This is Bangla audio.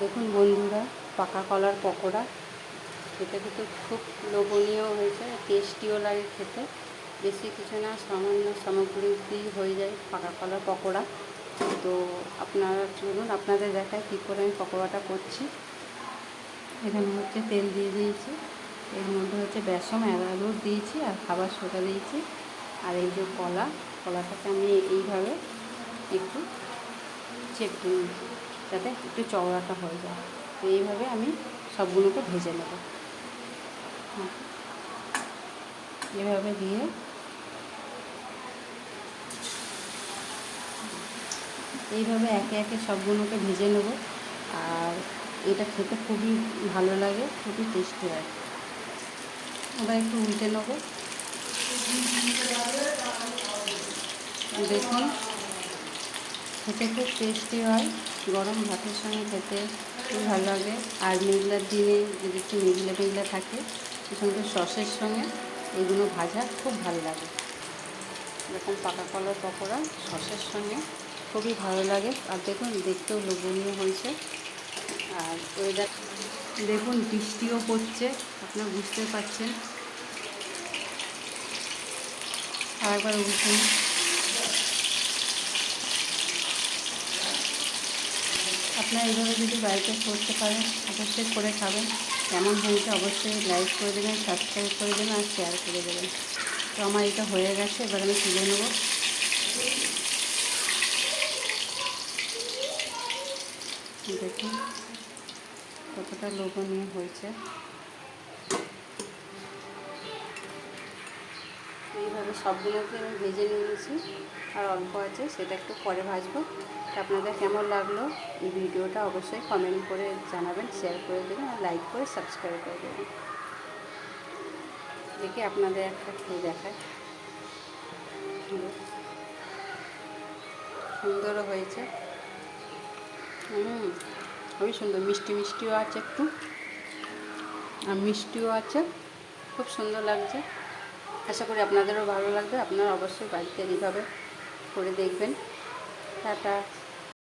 দেখুন বন্ধুরা, পাকা কলার পকোড়া খেতে খেতে খুব লোভনীয় হয়েছে, টেস্টিও লাগে খেতে। বেশি কিছু না, সামান্য সামগ্রী দিয়ে হয়ে যায় পাকা কলার পকোড়া। তো আপনারা চলুন আপনাদের দেখায় কী করে আমি পকোড়াটা করছি। এখানে হচ্ছে তেল দিয়ে দিয়েছি, এর মধ্যে হচ্ছে বেসন আলু দিয়েছি আর খাবার সোডা দিয়েছি। আর এই যে কলাটাকে আমি এইভাবে একটু চেপে নিয়েছি যাতে একটু চওড়াটা হয়ে যায়। তো এইভাবে আমি সবগুলোকে ভেজে নেব। এভাবে দিয়ে এইভাবে একে একে সবগুলোকে ভেজে নেব। আর এটা খেতে খুবই ভালো লাগে, খুবই টেস্টি হয়। এবার একটু উল্টে নেব। দেখুন খেতে খুব টেস্টি হয়, গরম ভাতের সঙ্গে খেতে খুব ভালো লাগে। আর মেঘলার দিনে যদি একটু মেঘলা থাকে, সঙ্গে সসের সঙ্গে এগুলো ভাজা খুব ভালো লাগে। এরকম পাকা কলার পকোড়া সসের সঙ্গে খুবই ভালো লাগে। আর দেখুন দেখতেও লোভনীয় হয়েছে। আর ওয়েদার দেখুন বৃষ্টিও পড়ছে, আপনারা বুঝতে পারছেন। আর একবার উঠুন। আপনারা এইভাবে যদি বাড়িতে করতে পারেন অবশ্যই করে খাবেন। কেমন হয়েছে অবশ্যই লাইক করে দেবেন, সাবস্ক্রাইব করে দেবেন আর শেয়ার করে দেবেন। তো আমার এটা হয়ে গেছে, এবার আমি তুলে নেব। দেখুন কতটা লোভনীয় হয়েছে। এইভাবে সবগুলোকে আমি ভেজে নিয়েছি, আর অল্প আছে, সেটা একটু পরে ভাজবো। আপনাদের কেমন লাগলো এই ভিডিওটা অবশ্যই কমেন্ট করে জানাবেন, শেয়ার করে দেবেন আর লাইক করে সাবস্ক্রাইব করে দেবেন। দেখে আপনাদের একটা খেয়ে দেখায়। সুন্দরও হয়েছে, খুবই সুন্দর। মিষ্টিও আছে একটু, আর মিষ্টিও আছে, খুব সুন্দর লাগছে। আশা করি আপনাদেরও ভালো লাগবে। আপনারা অবশ্যই বাড়িতে এইভাবে করে দেখবেন। টাটা।